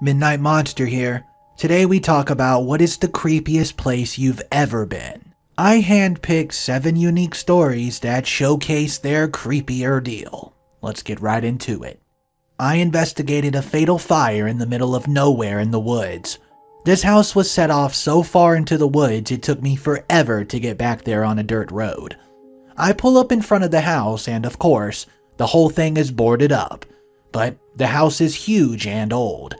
Midnight Monster here. Today we talk about what is the creepiest place you've ever been. I handpicked 7 unique stories that showcase their creepy ordeal. Let's get right into it. I investigated a fatal fire in the middle of nowhere in the woods. This house was set off so far into the woods it took me forever to get back there on a dirt road. I pull up in front of the house and of course, the whole thing is boarded up. But the house is huge and old.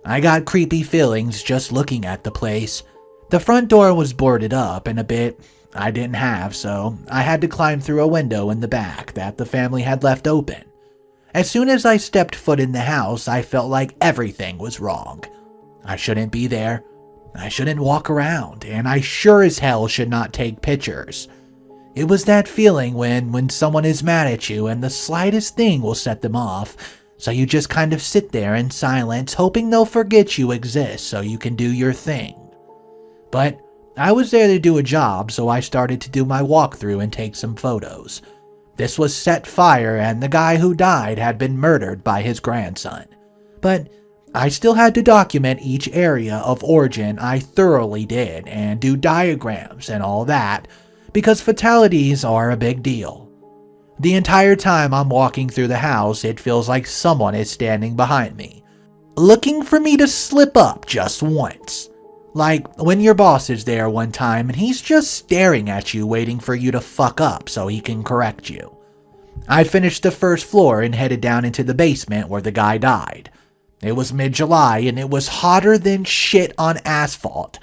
I got creepy feelings just looking at the place. The front door was boarded up and a bit I didn't have, so I had to climb through a window in the back that the family had left open. As soon as I stepped foot in the house, I felt like everything was wrong. I shouldn't be there. I shouldn't walk around, and I sure as hell should not take pictures. It was that feeling when someone is mad at you and the slightest thing will set them off. So you just kind of sit there in silence, hoping they'll forget you exist so you can do your thing. But I was there to do a job, so I started to do my walkthrough and take some photos. This was set fire and the guy who died had been murdered by his grandson. But I still had to document each area of origin I thoroughly did and do diagrams and all that, because fatalities are a big deal. The entire time I'm walking through the house, it feels like someone is standing behind me, looking for me to slip up just once. Like when your boss is there one time and he's just staring at you waiting for you to fuck up so he can correct you. I finished the first floor and headed down into the basement where the guy died. It was mid-July and it was hotter than shit on asphalt.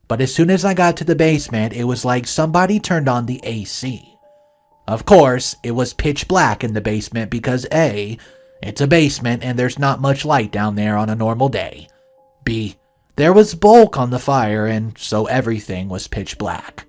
But as soon as I got to the basement, it was like somebody turned on the AC. Of course, it was pitch black in the basement because A, it's a basement and there's not much light down there on a normal day. B, there was bulk on the fire and so everything was pitch black.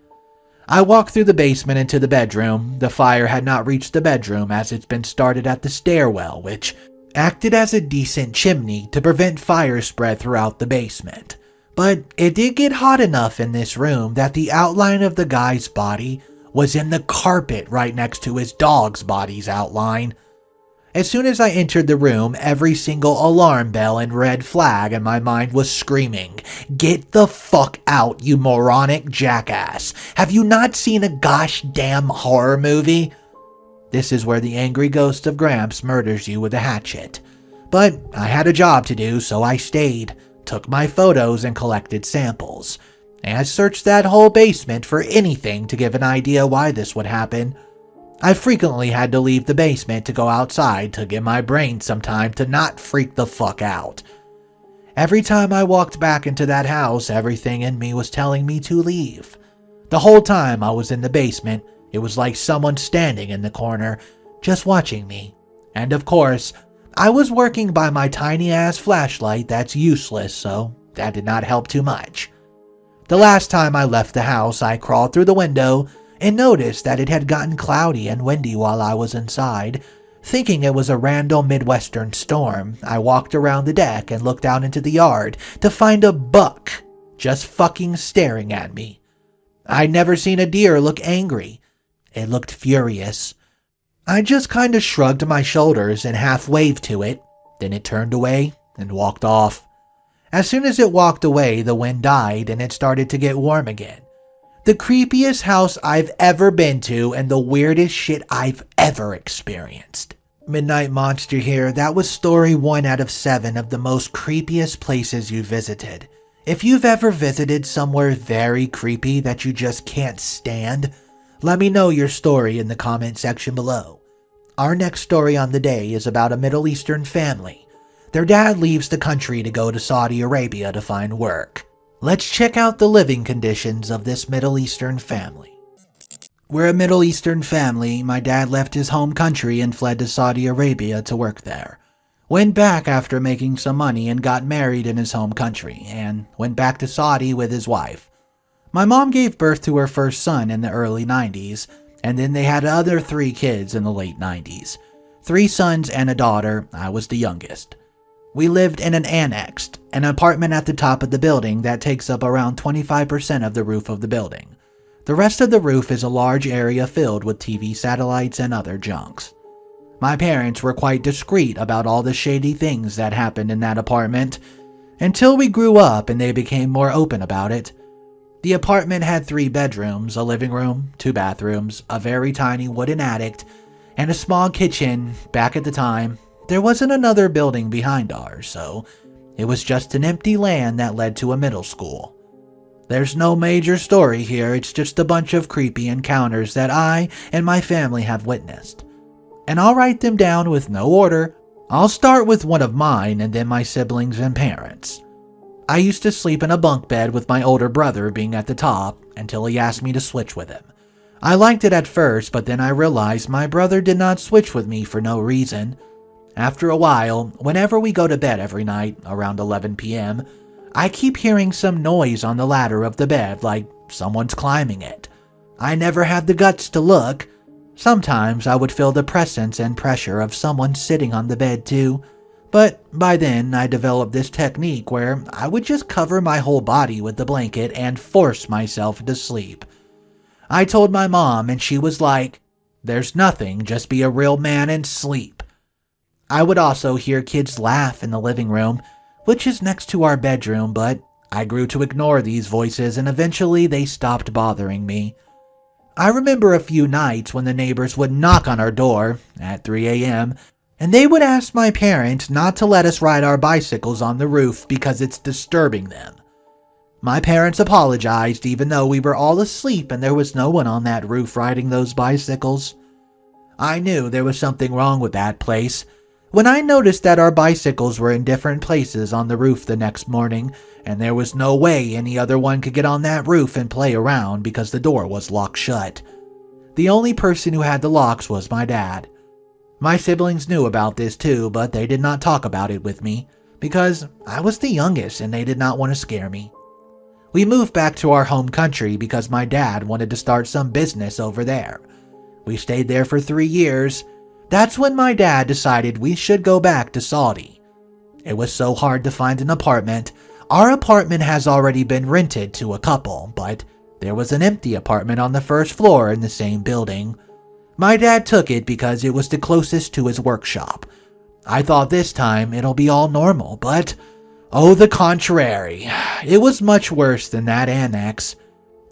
I walked through the basement into the bedroom. The fire had not reached the bedroom as it's been started at the stairwell, which acted as a decent chimney to prevent fire spread throughout the basement. But it did get hot enough in this room that the outline of the guy's body was in the carpet right next to his dog's body's outline. As soon as I entered the room, every single alarm bell and red flag in my mind was screaming, "Get the fuck out, you moronic jackass. Have you not seen a gosh damn horror movie?" This is where the angry ghost of Gramps murders you with a hatchet. But I had a job to do, so I stayed, took my photos and collected samples. I searched that whole basement for anything to give an idea why this would happen. I frequently had to leave the basement to go outside to give my brain some time to not freak the fuck out. Every time I walked back into that house, everything in me was telling me to leave. The whole time I was in the basement, it was like someone standing in the corner, just watching me. And of course, I was working by my tiny-ass flashlight that's useless, so that did not help too much. The last time I left the house, I crawled through the window and noticed that it had gotten cloudy and windy while I was inside. Thinking it was a random Midwestern storm, I walked around the deck and looked out into the yard to find a buck just fucking staring at me. I'd never seen a deer look angry. It looked furious. I just kind of shrugged my shoulders and half waved to it, then it turned away and walked off. As soon as it walked away, the wind died and it started to get warm again. The creepiest house I've ever been to and the weirdest shit I've ever experienced. Midnight Monster here. That was story 1 out of 7 of the most creepiest places you visited. If you've ever visited somewhere very creepy that you just can't stand, let me know your story in the comment section below. Our next story on the day is about a Middle Eastern family. Their dad leaves the country to go to Saudi Arabia to find work. Let's check out the living conditions of this Middle Eastern family. We're a Middle Eastern family. My dad left his home country and fled to Saudi Arabia to work there. Went back after making some money and got married in his home country, and went back to Saudi with his wife. My mom gave birth to her first son in the early 90s, and then they had other 3 kids in the late 90s. 3 sons and a daughter. I was the youngest. We lived in an annex, an apartment at the top of the building that takes up around 25% of the roof of the building. The rest of the roof is a large area filled with TV satellites and other junks. My parents were quite discreet about all the shady things that happened in that apartment. until we grew up and they became more open about it. The apartment had 3 bedrooms, a living room, 2 bathrooms, a very tiny wooden attic, and a small kitchen. Back at the time, there wasn't another building behind ours, so it was just an empty land that led to a middle school. There's no major story here, it's just a bunch of creepy encounters that I and my family have witnessed. And I'll write them down with no order. I'll start with one of mine and then my siblings and parents. I used to sleep in a bunk bed with my older brother being at the top until he asked me to switch with him. I liked it at first, but then I realized my brother did not switch with me for no reason. After a while, whenever we go to bed every night around 11 p.m., I keep hearing some noise on the ladder of the bed like someone's climbing it. I never had the guts to look. Sometimes I would feel the presence and pressure of someone sitting on the bed too. But by then, I developed this technique where I would just cover my whole body with the blanket and force myself to sleep. I told my mom and she was like, "There's nothing, just be a real man and sleep." I would also hear kids laugh in the living room, which is next to our bedroom, but I grew to ignore these voices and eventually they stopped bothering me. I remember a few nights when the neighbors would knock on our door at 3 a.m., and they would ask my parents not to let us ride our bicycles on the roof because it's disturbing them. My parents apologized even though we were all asleep and there was no one on that roof riding those bicycles. I knew there was something wrong with that place when I noticed that our bicycles were in different places on the roof the next morning, and there was no way any other one could get on that roof and play around because the door was locked shut. The only person who had the locks was my dad. My siblings knew about this too, but they did not talk about it with me because I was the youngest and they did not want to scare me. We moved back to our home country because my dad wanted to start some business over there. We stayed there for 3 years. That's when my dad decided we should go back to Saudi. It was so hard to find an apartment. Our apartment has already been rented to a couple, but there was an empty apartment on the first floor in the same building. My dad took it because it was the closest to his workshop. I thought this time it'll be all normal, but oh, the contrary. It was much worse than that annex.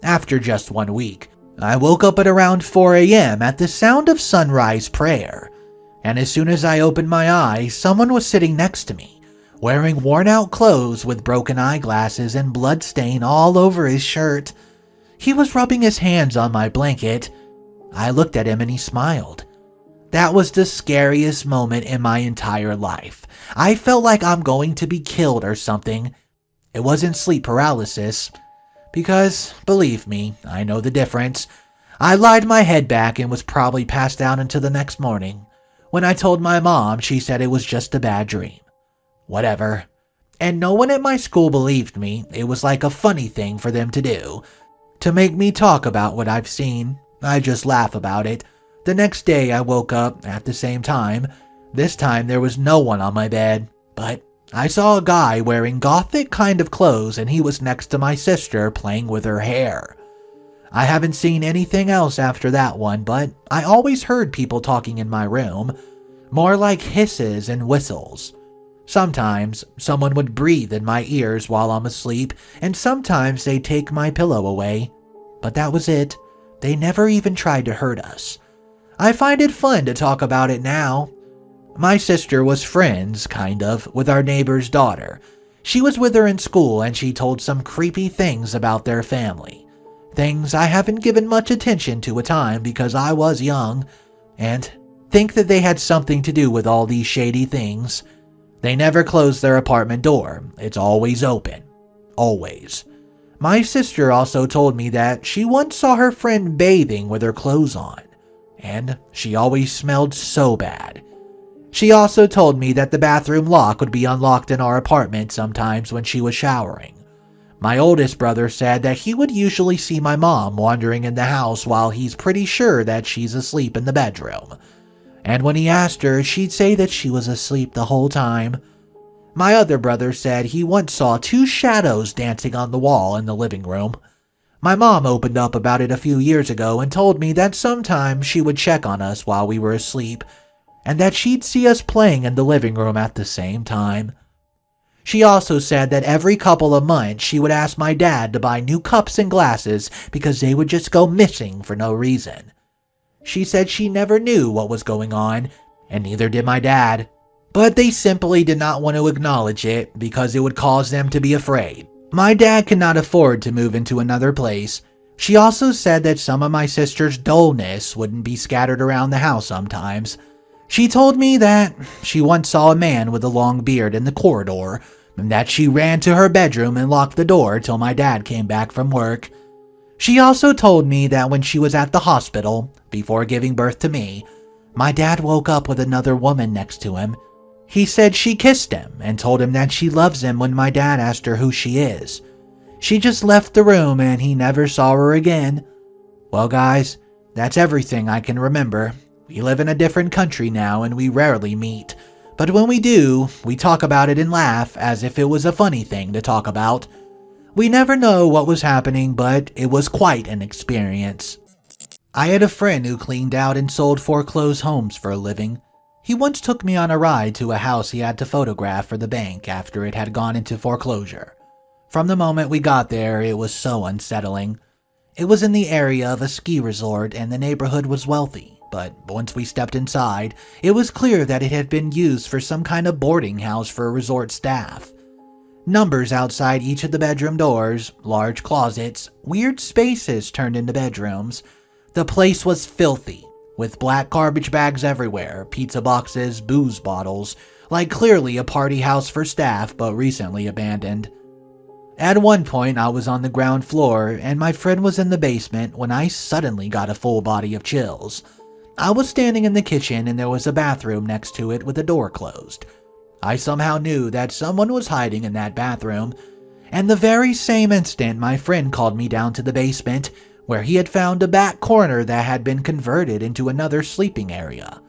After just 1 week, I woke up at around 4 a.m. at the sound of sunrise prayer, and as soon as I opened my eyes, someone was sitting next to me, wearing worn-out clothes with broken eyeglasses and blood stain all over his shirt. He was rubbing his hands on my blanket. I looked at him and he smiled. That was the scariest moment in my entire life. I felt like I'm going to be killed or something. It wasn't sleep paralysis, because, believe me, I know the difference. I lied my head back and was probably passed out until the next morning. When I told my mom, she said it was just a bad dream. Whatever. And no one at my school believed me. It was like a funny thing for them to do, to make me talk about what I've seen. I just laugh about it. The next day I woke up at the same time. This time there was no one on my bed, but I saw a guy wearing gothic kind of clothes and he was next to my sister playing with her hair. I haven't seen anything else after that one, but I always heard people talking in my room, more like hisses and whistles. Sometimes someone would breathe in my ears while I'm asleep, and sometimes they'd take my pillow away. But that was it. They never even tried to hurt us. I find it fun to talk about it now. My sister was friends, kind of, with our neighbor's daughter. She was with her in school and she told some creepy things about their family. Things I haven't given much attention to at time because I was young, and think that they had something to do with all these shady things. They never close their apartment door. It's always open. Always. My sister also told me that she once saw her friend bathing with her clothes on, and she always smelled so bad. She also told me that the bathroom lock would be unlocked in our apartment sometimes when she was showering. My oldest brother said that he would usually see my mom wandering in the house while he's pretty sure that she's asleep in the bedroom. And when he asked her, she'd say that she was asleep the whole time. My other brother said he once saw 2 shadows dancing on the wall in the living room. My mom opened up about it a few years ago and told me that sometimes she would check on us while we were asleep, and that she'd see us playing in the living room at the same time. She also said that every couple of months she would ask my dad to buy new cups and glasses because they would just go missing for no reason. She said she never knew what was going on, and neither did my dad. But they simply did not want to acknowledge it because it would cause them to be afraid. My dad could not afford to move into another place. She also said that some of my sister's dullness wouldn't be scattered around the house sometimes. She told me that she once saw a man with a long beard in the corridor, and that she ran to her bedroom and locked the door till my dad came back from work. She also told me that when she was at the hospital, before giving birth to me, my dad woke up with another woman next to him. He said she kissed him and told him that she loves him when my dad asked her who she is. She just left the room and he never saw her again. Well, guys, that's everything I can remember. We live in a different country now and we rarely meet. But when we do, we talk about it and laugh as if it was a funny thing to talk about. We never know what was happening, but it was quite an experience. I had a friend who cleaned out and sold foreclosed homes for a living. He once took me on a ride to a house he had to photograph for the bank after it had gone into foreclosure. From the moment we got there, it was so unsettling. It was in the area of a ski resort and the neighborhood was wealthy, but once we stepped inside, it was clear that it had been used for some kind of boarding house for resort staff. Numbers outside each of the bedroom doors, large closets, weird spaces turned into bedrooms. The place was filthy, with black garbage bags everywhere, pizza boxes, booze bottles, like clearly a party house for staff but recently abandoned. At one point I was on the ground floor and my friend was in the basement when I suddenly got a full body of chills. I was standing in the kitchen and there was a bathroom next to it with the door closed. I somehow knew that someone was hiding in that bathroom, and the very same instant my friend called me down to the basement, where he had found a back corner that had been converted into another sleeping area.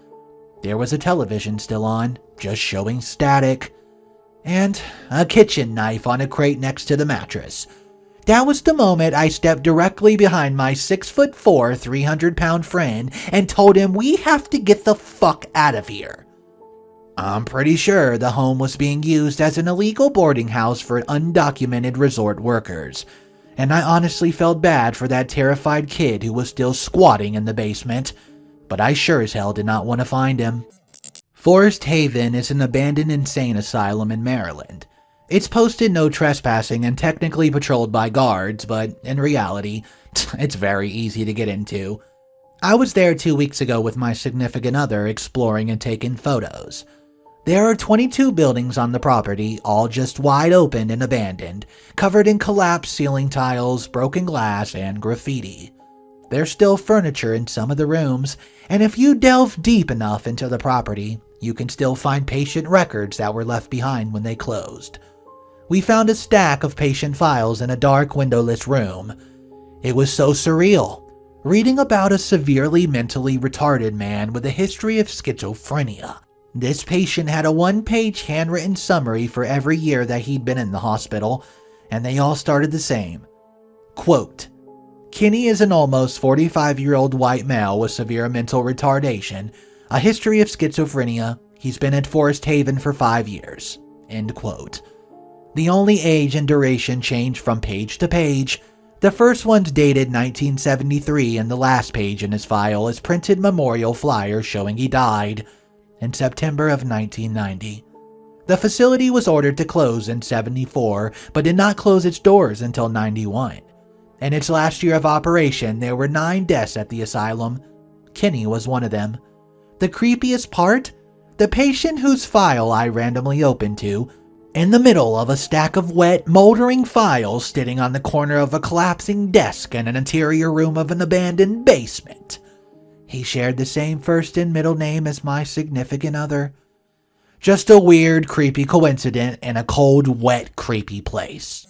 There was a television still on, just showing static, and a kitchen knife on a crate next to the mattress. That was the moment I stepped directly behind my 6'4", 300-pound friend and told him we have to get the fuck out of here. I'm pretty sure the home was being used as an illegal boarding house for undocumented resort workers, and I honestly felt bad for that terrified kid who was still squatting in the basement, but I sure as hell did not want to find him. Forest Haven is an abandoned insane asylum in Maryland. It's posted no trespassing and technically patrolled by guards, but in reality, it's very easy to get into. I was there 2 weeks ago with my significant other exploring and taking photos. There are 22 buildings on the property, all just wide open and abandoned, covered in collapsed ceiling tiles, broken glass, and graffiti. There's still furniture in some of the rooms, and if you delve deep enough into the property, you can still find patient records that were left behind when they closed. We found a stack of patient files in a dark windowless room. It was so surreal, reading about a severely mentally retarded man with a history of schizophrenia. This patient had a one-page handwritten summary for every year that he'd been in the hospital, and they all started the same. Quote, Kenny is an almost 45-year-old white male with severe mental retardation, a history of schizophrenia. He's been at Forest Haven for 5 years. End quote. The only age and duration changed from page to page. The first one's dated 1973, and the last page in his file is printed memorial flyer showing he died in September of 1990. The facility was ordered to close in 74, but did not close its doors until 91. In its last year of operation, there were 9 deaths at the asylum. Kenny was one of them. The creepiest part? The patient whose file I randomly opened to, in the middle of a stack of wet, moldering files sitting on the corner of a collapsing desk in an interior room of an abandoned basement. He shared the same first and middle name as my significant other. Just a weird, creepy coincidence in a cold, wet, creepy place.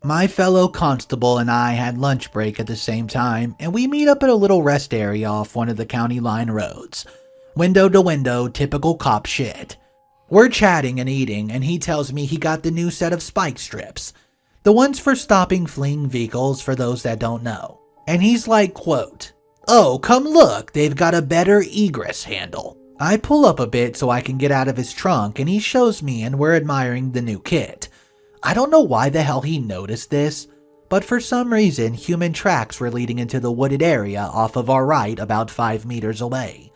My fellow constable and I had lunch break at the same time, and we meet up at a little rest area off one of the county line roads. Window to window, typical cop shit. We're chatting and eating, and he tells me he got the new set of spike strips. The ones for stopping fleeing vehicles, for those that don't know. And he's like, quote, "Oh, come look, they've got a better egress handle." I pull up a bit so I can get out of his trunk, and he shows me, and we're admiring the new kit. I don't know why the hell he noticed this, but for some reason human tracks were leading into the wooded area off of our right about 5 meters away.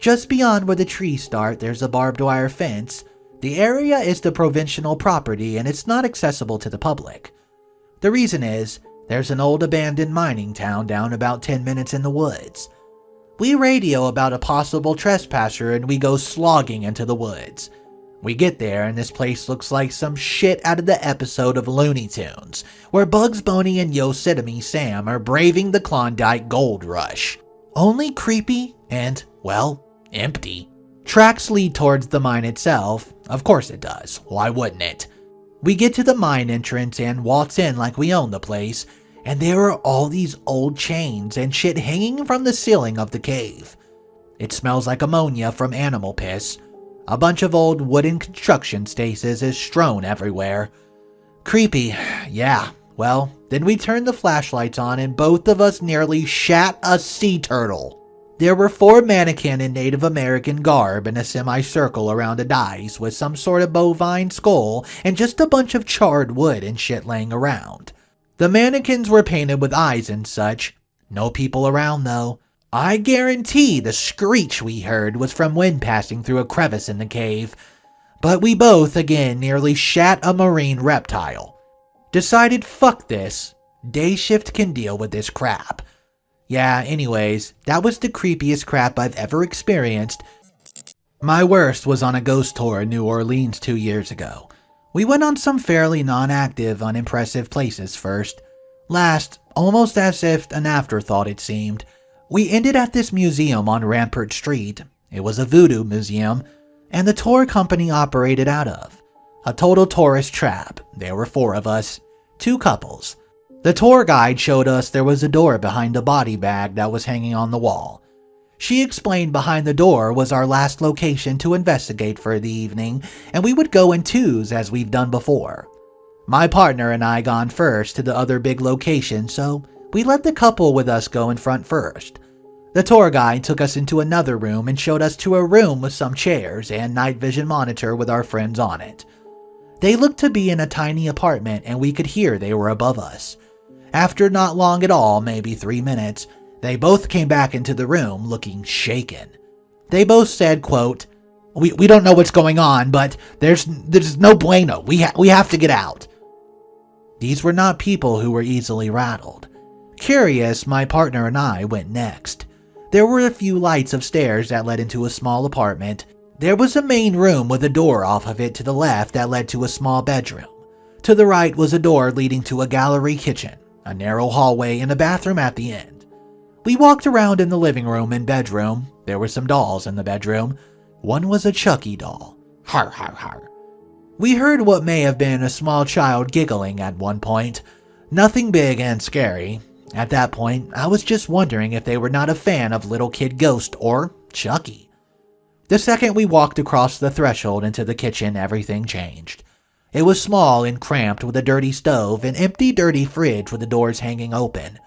Just beyond where the trees start, there's a barbed wire fence. The area is the provincial property and it's not accessible to the public. The reason is, there's an old abandoned mining town down about 10 minutes in the woods. We radio about a possible trespasser and we go slogging into the woods. We get there and this place looks like some shit out of the episode of Looney Tunes, where Bugs Bunny and Yosemite Sam are braving the Klondike Gold Rush. Only creepy and, well, empty. Tracks lead towards the mine itself. Of course it does. Why wouldn't it? We get to the mine entrance and waltz in like we own the place, and there are all these old chains and shit hanging from the ceiling of the cave. It smells like ammonia from animal piss. A bunch of old wooden construction stasis is strewn everywhere. Creepy, yeah. Well, then we turned the flashlights on and both of us nearly shat a sea turtle. There were 4 mannequins in Native American garb in a semicircle around a dais with some sort of bovine skull and just a bunch of charred wood and shit laying around. The mannequins were painted with eyes and such. No people around though. I guarantee the screech we heard was from wind passing through a crevice in the cave. But we both, again, nearly shat a marine reptile. Decided fuck this. Day shift can deal with this crap. Yeah, anyways, that was the creepiest crap I've ever experienced. My worst was on a ghost tour in New Orleans 2 years ago. We went on some fairly non-active, unimpressive places first. Last, almost as if an afterthought it seemed, we ended at this museum on Rampart Street. It was a voodoo museum, and the tour company operated out of. A total tourist trap. There were 4 of us, 2 couples. The tour guide showed us there was a door behind a body bag that was hanging on the wall. She explained behind the door was our last location to investigate for the evening, and we would go in twos as we've done before. My partner and I gone first to the other big location, so we let the couple with us go in front first. The tour guide took us into another room and showed us to a room with some chairs and night vision monitor with our friends on it. They looked to be in a tiny apartment and we could hear they were above us. After not long at all, maybe 3 minutes, they both came back into the room looking shaken. They both said, quote, we don't know what's going on, but there's no bueno. We have to get out. These were not people who were easily rattled. Curious, my partner and I went next. There were a few lights of stairs that led into a small apartment. There was a main room with a door off of it to the left that led to a small bedroom. To the right was a door leading to a gallery kitchen, a narrow hallway, and a bathroom at the end. We walked around in the living room and bedroom. There were some dolls in the bedroom. One was a Chucky doll. Har har har. We heard what may have been a small child giggling at one point. Nothing big and scary. At that point, I was just wondering if they were not a fan of Little Kid Ghost or Chucky. The second we walked across the threshold into the kitchen, everything changed. It was small and cramped with a dirty stove, an empty dirty fridge with the doors hanging open.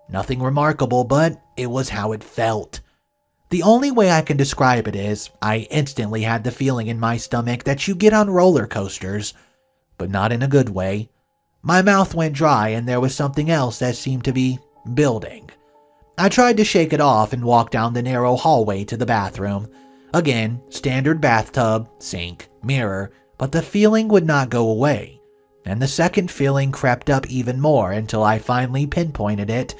Nothing remarkable, but it was how it felt. The only way I can describe it is, I instantly had the feeling in my stomach that you get on roller coasters, but not in a good way. My mouth went dry and there was something else that seemed to be building. I tried to shake it off and walk down the narrow hallway to the bathroom. Again, standard bathtub, sink, mirror, but the feeling would not go away. And the second feeling crept up even more until I finally pinpointed it.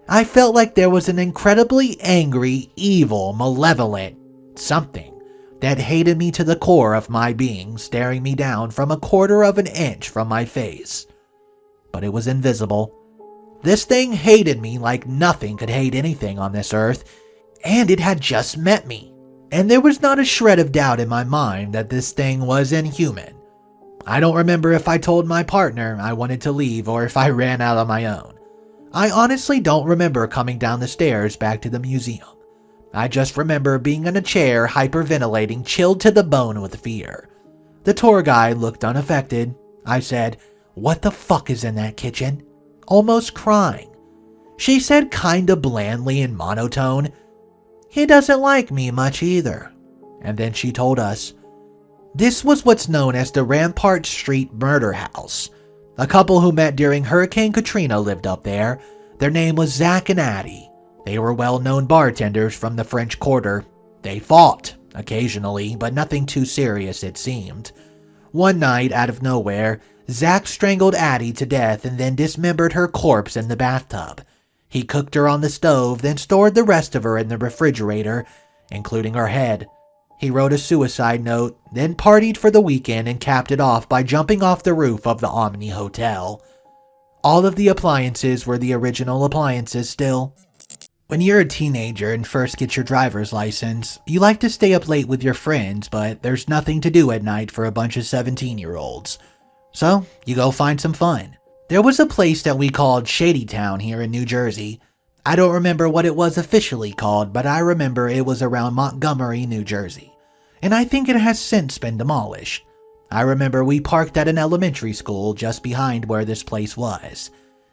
I felt like there was an incredibly angry, evil, malevolent something that hated me to the core of my being, staring me down from 1/4 of an inch from my face. But it was invisible. This thing hated me like nothing could hate anything on this earth, and it had just met me. And there was not a shred of doubt in my mind that this thing was inhuman. I don't remember if I told my partner I wanted to leave or if I ran out on my own. I honestly don't remember coming down the stairs back to the museum. I just remember being in a chair, hyperventilating, chilled to the bone with fear. The tour guide looked unaffected. I said, "What the fuck is in that kitchen?" Almost crying. She said kinda blandly in monotone, "He doesn't like me much either." and then she told us. This was what's known as the Rampart Street Murder House. A couple who met during Hurricane Katrina lived up there. Their name was Zach and Addie. They were well-known bartenders from the French Quarter. They fought, occasionally, but nothing too serious it seemed. One night, out of nowhere, Zach strangled Addie to death and then dismembered her corpse in the bathtub. He cooked her on the stove, then stored the rest of her in the refrigerator, including her head. He wrote a suicide note, then partied for the weekend and capped it off by jumping off the roof of the Omni Hotel. All of the appliances were the original appliances still. When you're a teenager and first get your driver's license, you like to stay up late with your friends, but there's nothing to do at night for a bunch of 17-year-olds. So, you go find some fun. There was a place that we called Shady Town here in New Jersey. I don't remember what it was officially called, but I remember it was around Montgomery, New Jersey. And I think it has since been demolished. I remember we parked at an elementary school just behind where this place was.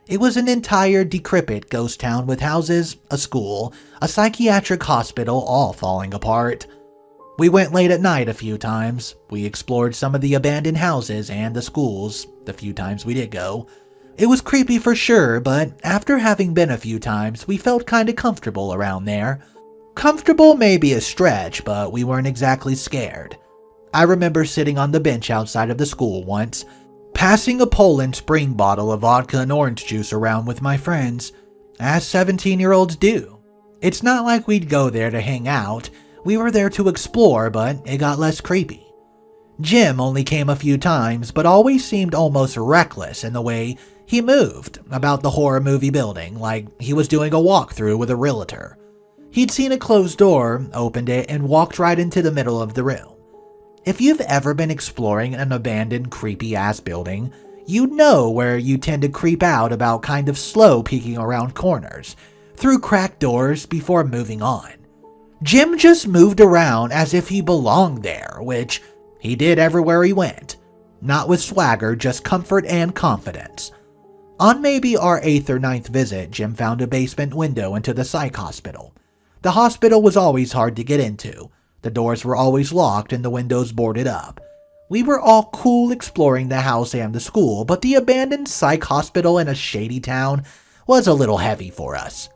It was an entire decrepit ghost town with houses, a school, a psychiatric hospital, all falling apart. We went late at night a few times. We explored some of the abandoned houses and the schools, the few times we did go. It was creepy for sure, but after having been a few times, we felt kinda comfortable around there. Comfortable may be a stretch, but we weren't exactly scared. I remember sitting on the bench outside of the school once, passing a Poland Spring bottle of vodka and orange juice around with my friends, as 17-year-olds do. It's not like we'd go there to hang out. We were there to explore, but it got less creepy. Jim only came a few times, but always seemed almost reckless in the way he moved about the horror movie building, like he was doing a walkthrough with a realtor. He'd seen a closed door, opened it, and walked right into the middle of the room. If you've ever been exploring an abandoned, creepy-ass building, you know where you tend to creep out about kind of slow peeking around corners, through cracked doors before moving on. Jim just moved around as if he belonged there, which he did everywhere he went. Not with swagger, just comfort and confidence. On maybe our 8th or 9th visit, Jim found a basement window into the psych hospital. The hospital was always hard to get into. The doors were always locked and the windows boarded up. We were all cool exploring the house and the school, but the abandoned psych hospital in a shady town was a little heavy for us.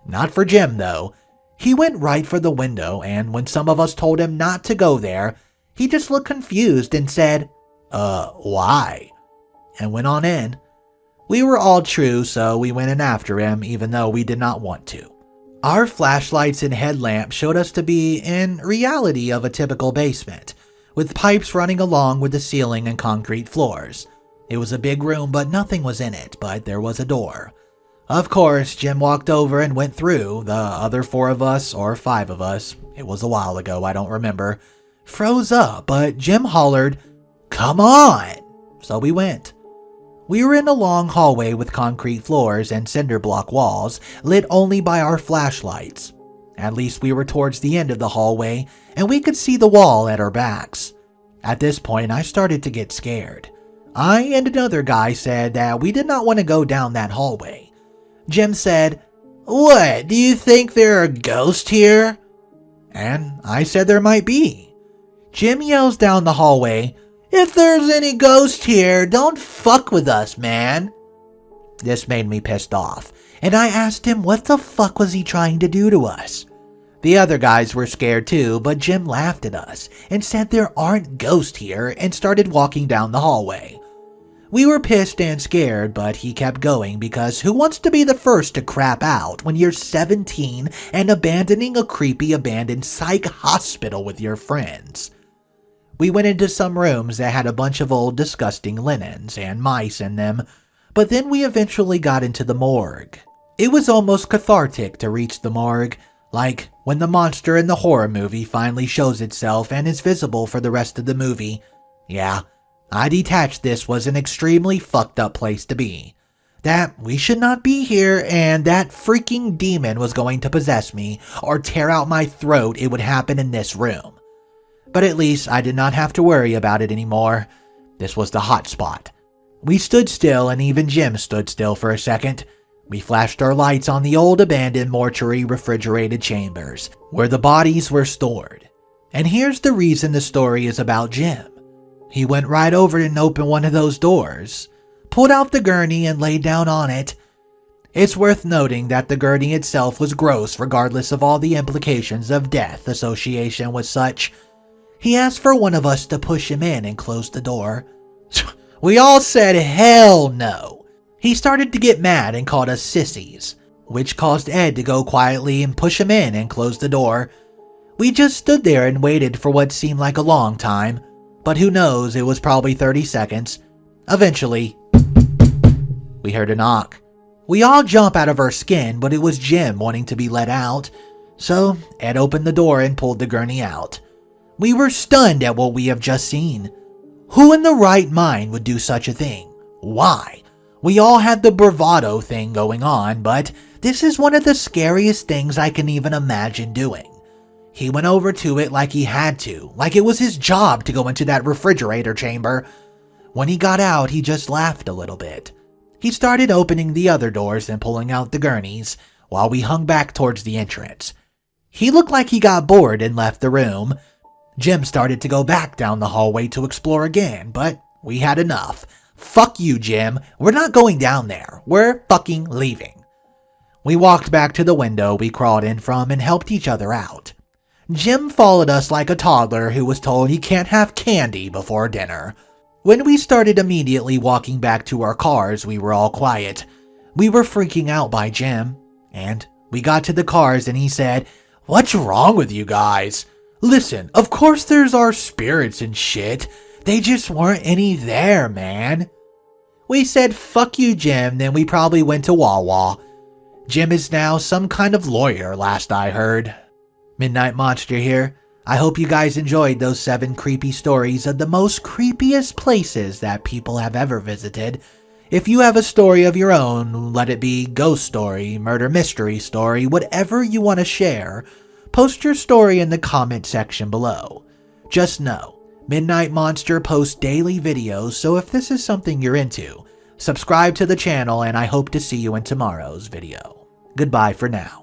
Not for Jim, though. He went right for the window, and when some of us told him not to go there, he just looked confused and said, why? And went on in. We were all true, so we went in after him, even though we did not want to. Our flashlights and headlamps showed us to be in reality of a typical basement, with pipes running along with the ceiling and concrete floors. It was a big room, but nothing was in it, but there was a door. Of course, Jim walked over and went through. The other 4 of us, or 5 of us, it was a while ago, I don't remember, froze up, but Jim hollered, "Come on!" So we went. We were in a long hallway with concrete floors and cinder block walls, lit only by our flashlights. At least we were towards the end of the hallway, and we could see the wall at our backs. At this point, I started to get scared. I and another guy said that we did not want to go down that hallway. Jim said, "What, do you think there are ghosts here?" And I said there might be. Jim yells down the hallway, "If there's any ghost here, don't fuck with us, man." This made me pissed off, and I asked him what the fuck was he trying to do to us. The other guys were scared too, but Jim laughed at us and said there aren't ghosts here and started walking down the hallway. We were pissed and scared, but he kept going because who wants to be the first to crap out when you're 17 and abandoning a creepy abandoned psych hospital with your friends? We went into some rooms that had a bunch of old disgusting linens and mice in them, but then we eventually got into the morgue. It was almost cathartic to reach the morgue, like when the monster in the horror movie finally shows itself and is visible for the rest of the movie. Yeah, I detached this was an extremely fucked up place to be. That we should not be here and that freaking demon was going to possess me or tear out my throat. It would happen in this room. But at least I did not have to worry about it anymore. This was the hot spot. We stood still, and even Jim stood still for a second. We flashed our lights on the old abandoned mortuary refrigerated chambers, where the bodies were stored. And here's the reason the story is about Jim. He went right over and opened one of those doors, pulled out the gurney and laid down on it. It's worth noting that the gurney itself was gross regardless of all the implications of death association with such. He asked for one of us to push him in and close the door. We all said hell no. He started to get mad and called us sissies, which caused Ed to go quietly and push him in and close the door. We just stood there and waited for what seemed like a long time, but who knows, it was probably 30 seconds. Eventually, we heard a knock. We all jump out of our skin, but it was Jim wanting to be let out. So Ed opened the door and pulled the gurney out. We were stunned at what we have just seen. Who in the right mind would do such a thing? Why? We all had the bravado thing going on, but this is one of the scariest things I can even imagine doing. He went over to it like he had to, like it was his job to go into that refrigerator chamber. When he got out, he just laughed a little bit. He started opening the other doors and pulling out the gurneys, while we hung back towards the entrance. He looked like he got bored and left the room. Jim started to go back down the hallway to explore again, but we had enough. Fuck you, Jim. We're not going down there. We're fucking leaving. We walked back to the window we crawled in from and helped each other out. Jim followed us like a toddler who was told he can't have candy before dinner. When we started immediately walking back to our cars, we were all quiet. We were freaking out by Jim, and we got to the cars and he said, "What's wrong with you guys? Listen, of course there's our spirits and shit. They just weren't any there, man." We said, "Fuck you, Jim," then we probably went to Wawa. Jim is now some kind of lawyer, last I heard. Midnight Monster here. I hope you guys enjoyed those 7 creepy stories of the most creepiest places that people have ever visited. If you have a story of your own, let it be ghost story, murder mystery story, whatever you want to share, post your story in the comment section below. Just know, Midnight Monster posts daily videos, so if this is something you're into, subscribe to the channel and I hope to see you in tomorrow's video. Goodbye for now.